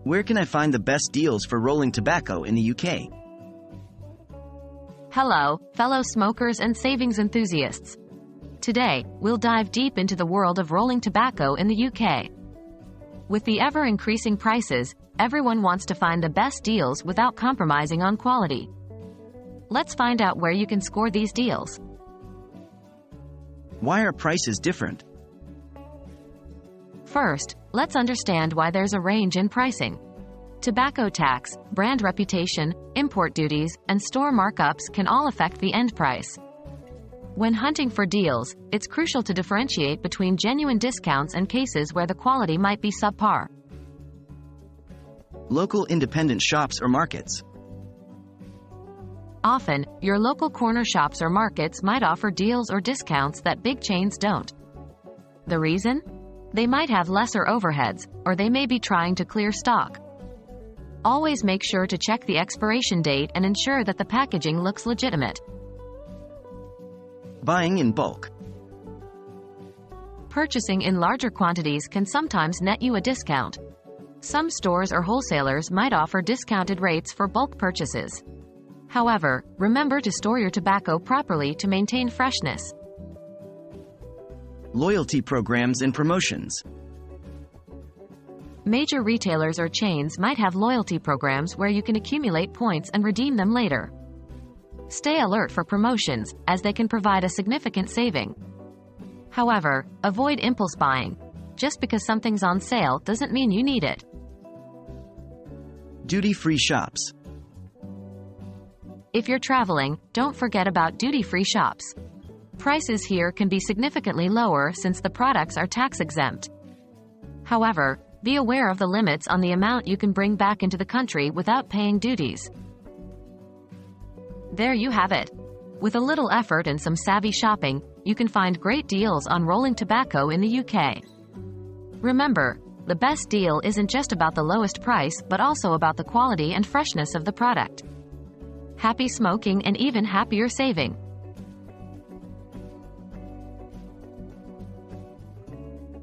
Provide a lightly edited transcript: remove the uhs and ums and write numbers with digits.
Where can I find the best deals for rolling tobacco in the UK? Hello, fellow smokers and savings enthusiasts. Today, we'll dive deep into the world of rolling tobacco in the UK. With the ever-increasing prices, everyone wants to find the best deals without compromising on quality. Let's find out where you can score these deals. Why are prices different? First, let's understand why there's a range in pricing. Tobacco tax, brand reputation, import duties, and store markups can all affect the end price. When hunting for deals, it's crucial to differentiate between genuine discounts and cases where the quality might be subpar. Local independent shops or markets. Often, your local corner shops or markets might offer deals or discounts that big chains don't. The reason? They might have lesser overheads, or they may be trying to clear stock. Always make sure to check the expiration date and ensure that the packaging looks legitimate. Buying in bulk. Purchasing in larger quantities can sometimes net you a discount. Some stores or wholesalers might offer discounted rates for bulk purchases. However, remember to store your tobacco properly to maintain freshness. Loyalty programs and promotions. Major retailers or chains might have loyalty programs where you can accumulate points and redeem them later. Stay alert for promotions, as they can provide a significant saving. However, avoid impulse buying. Just because something's on sale doesn't mean you need it. Duty-free shops. If you're traveling, don't forget about duty-free shops. Prices here can be significantly lower since the products are tax-exempt. However, be aware of the limits on the amount you can bring back into the country without paying duties. There you have it. With a little effort and some savvy shopping, you can find great deals on rolling tobacco in the UK. Remember, the best deal isn't just about the lowest price but also about the quality and freshness of the product. Happy smoking and even happier saving!